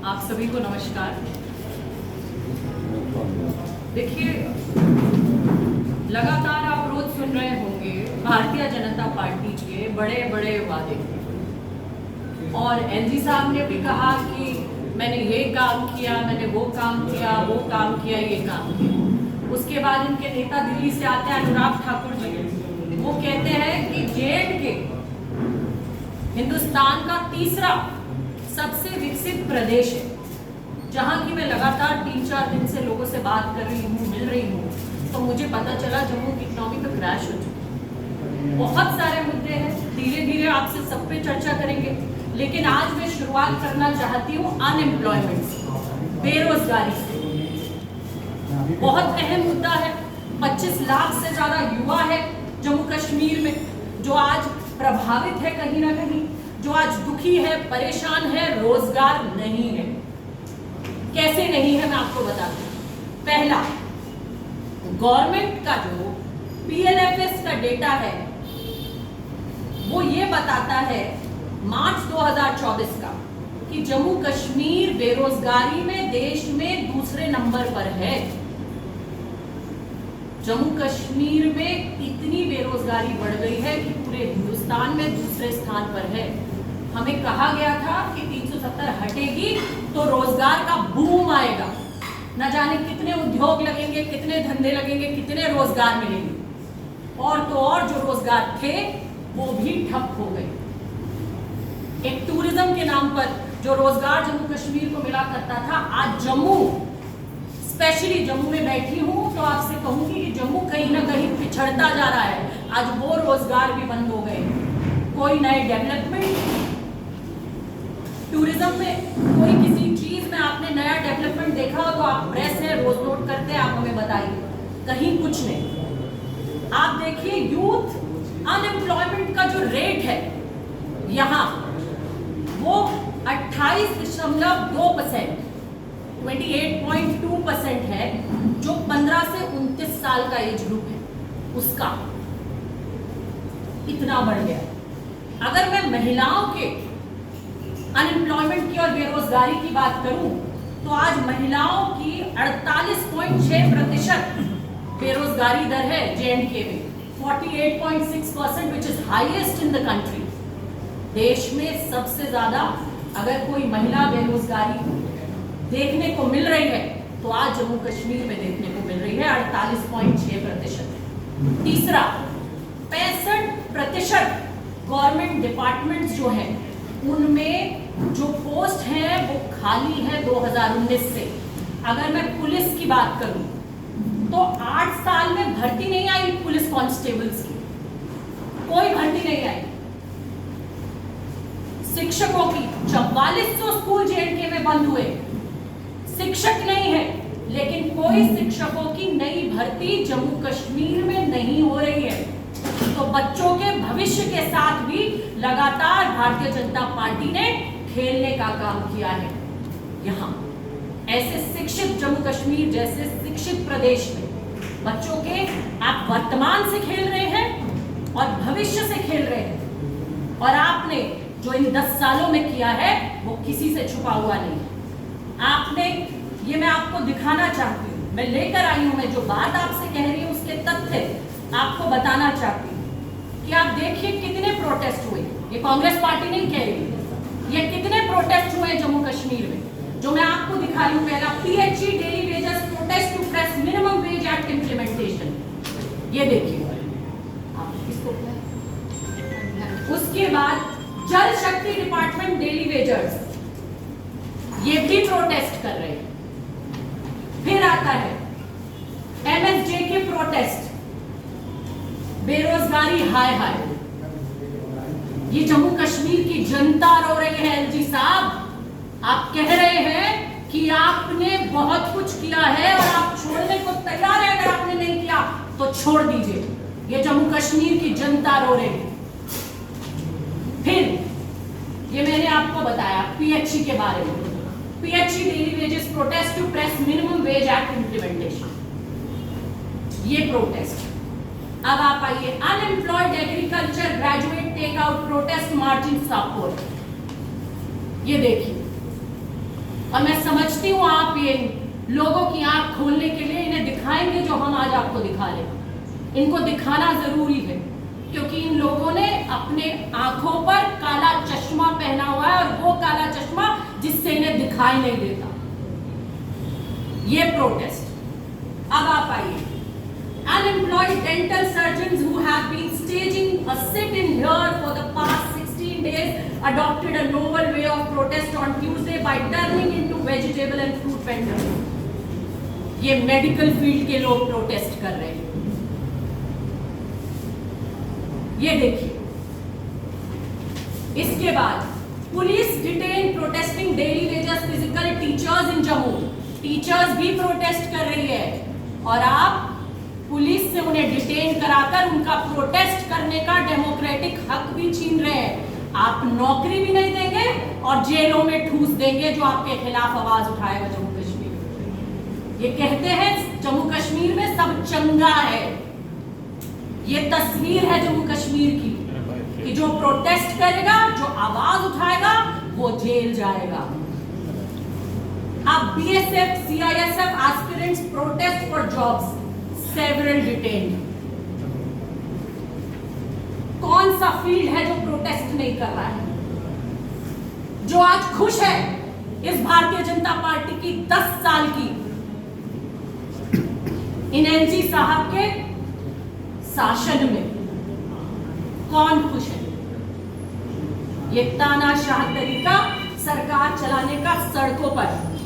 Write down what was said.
आप सभी को नमस्कार। देखिए, लगातार आप रोज सुन रहे होंगे भारतीय जनता पार्टी के बड़े बड़े वादे, और एलजी साहब ने भी कहा कि मैंने ये काम किया, मैंने वो काम किया, वो काम किया, ये काम किया। उसके बाद इनके नेता दिल्ली से आते हैं, अनुराग ठाकुर जी, वो कहते हैं कि जे.एंड.के हिंदुस्तान का तीसरा सबसे विकसित प्रदेश है। जहां की मैं लगातार 3-4 दिन से लोगों से बात कर रही हूँ, मिल रही हूँ, तो मुझे पता चला जम्मू की इकोनॉमी तो क्रैश हो चुकी है। बहुत सारे मुद्दे हैं, धीरे धीरे आपसे सब पे चर्चा करेंगे, लेकिन आज मैं शुरुआत करना चाहती हूँ अनएम्प्लॉयमेंट से, बेरोजगारी से। बहुत अहम मुद्दा है। 25 लाख से ज्यादा युवा है जम्मू कश्मीर में, जो आज प्रभावित है कहीं ना कहीं, जो आज दुखी है, परेशान है, रोजगार नहीं है। कैसे नहीं है मैं आपको बताती हूँ। पहला, गवर्नमेंट का जो PLFS का डेटा है वो ये बताता है मार्च 2024 का कि जम्मू कश्मीर बेरोजगारी में देश में दूसरे नंबर पर है। जम्मू कश्मीर में इतनी बेरोजगारी बढ़ गई है कि पूरे हिंदुस्तान में दूसरे स्थान पर है। हमें कहा गया था कि 370 हटेगी तो रोजगार का बूम आएगा, न जाने कितने उद्योग लगेंगे, कितने धंधे लगेंगे, कितने रोजगार मिलेंगे, और तो और जो रोजगार थे वो भी ठप हो गए। एक टूरिज्म के नाम पर जो रोजगार जम्मू कश्मीर को मिला करता था, आज जम्मू, स्पेशली जम्मू में बैठी हूं तो आपसे कहूंगी कि जम्मू कहीं ना कहीं पिछड़ता जा रहा है। आज वो रोजगार भी बंद हो गए। कोई नए डेवलपमेंट, टूरिज्म में कोई किसी चीज में आपने नया डेवलपमेंट देखा हो तो आप प्रेस है, रोज नोट करते हैं, आप हमें बताइए। कहीं कुछ नहीं। आप देखिए यूथ अनएम्प्लॉयमेंट का जो रेट है यहाँ, वो 28.2%, 28.2% है, जो 15 से 29 साल का एज ग्रुप है उसका इतना बढ़ गया। अगर मैं महिलाओं के अनएम्प्लॉयमेंट की और बेरोजगारी की बात करूं तो आज महिलाओं की 48.6% बेरोजगारी दर है जे.एंड.के में, 48.6%, which is highest in the country. देश में सबसे ज्यादा अगर कोई महिला बेरोजगारी देखने को मिल रही है तो आज जम्मू कश्मीर में देखने को मिल रही है, 48.6%। तीसरा, 65% गवर्नमेंट डिपार्टमेंट्स जो हैं उनमें जो पोस्ट हैं वो खाली है 2019 से। अगर मैं पुलिस की बात करूं तो 8 साल में भर्ती नहीं आई पुलिस कांस्टेबल्स की, कोई भर्ती नहीं आई। शिक्षकों की 4400 स्कूल जे.एंड.के में बंद हुए, शिक्षक नहीं है, लेकिन कोई शिक्षकों की नई भर्ती जम्मू कश्मीर में नहीं हो रही है। तो बच्चों के भविष्य के साथ भी लगातार भारतीय जनता पार्टी ने खेलने का काम किया है। यहाँ ऐसे शिक्षित जम्मू कश्मीर जैसे शिक्षित प्रदेश में बच्चों के आप वर्तमान से खेल रहे हैं और भविष्य से खेल रहे हैं, और आपने जो इन 10 सालों में किया है वो किसी से छुपा हुआ नहीं है। आपने, ये मैं आपको दिखाना चाहती हूँ, मैं लेकर आई हूं, मैं जो बात आपसे कह रही हूँ उसके तथ्य आपको बताना चाहती हूँ कि आप देखिए कितने प्रोटेस्ट हुए। ये कांग्रेस पार्टी नहीं कह रही, ये कितने प्रोटेस्ट हुए जम्मू कश्मीर में, जो मैं आपको दिखा रही हूँ। पहला, PHE daily wages protest to press minimum wage act implementation, ये देखिए आप इसको। उसके बाद जल शक्ति डिपार्टमेंट डेली वेजर्स, ये भी प्रोटेस्ट कर रहे हैं। फिर आता है MSJ के प्रोटेस्ट, बेरोजगारी हाय हाय। ये जम्मू कश्मीर की जनता रो रही है। एलजी साहब, आप कह रहे हैं कि आपने बहुत कुछ किया है और आप छोड़ने को तैयार है, अगर आपने नहीं किया तो छोड़ दीजिए। ये जम्मू कश्मीर की जनता रो रही है। फिर ये मैंने आपको बताया PHE के बारे में, PHE daily wages protest to press minimum wage act implementation, ये प्रोटेस्ट। अब आप आइए, unemployed agriculture graduate take out protest march in सापोर, ये देखिए और मैं समझती हूँ आप ये लोगों की आंख खोलने के लिए इन्हें दिखाएंगे जो हम आज आपको दिखा रहे। इनको दिखाना जरूरी है क्योंकि इन लोगों ने अपने आंखों पर काला चश्मा पहना हुआ है और वो काला चश्मा जिससे इन्हें दिखाई नहीं देता। ये प्रोटेस्ट। अब आप आइए। Unemployed dental surgeons who have been staging a sit-in here for the past 16 days adopted a novel way of protest on Tuesday by turning into vegetable and fruit vendors. ये मेडिकल फील्ड के लोग protest कर रहे हैं। ये देखिए। इसके बाद police detain protesting daily wages physical teachers in Jammu. Teachers भी प्रोटेस्ट कर रही है और आप पुलिस से उन्हें डिटेन कराकर उनका प्रोटेस्ट करने का डेमोक्रेटिक हक भी छीन रहे हैं। आप नौकरी भी नहीं देंगे और जेलों में ठूस देंगे जो आपके खिलाफ आवाज उठाएगा जम्मू कश्मीर में। ये कहते हैं जम्मू कश्मीर में सब चंगा है। ये तस्वीर है जम्मू कश्मीर की कि जो प्रोटेस्ट करेगा, जो आवाज उठाएगा, वो जेल जाएगा। अब BSF, CISF aspirants protest for jobs, several detained. कौन सा फील्ड है जो प्रोटेस्ट नहीं कर रहा है? जो आज खुश है इस भारतीय जनता पार्टी की 10 साल की इन एनजी साहब के शासन में, कौन खुश है? ये तानाशाह तरीका सरकार चलाने का सड़कों पर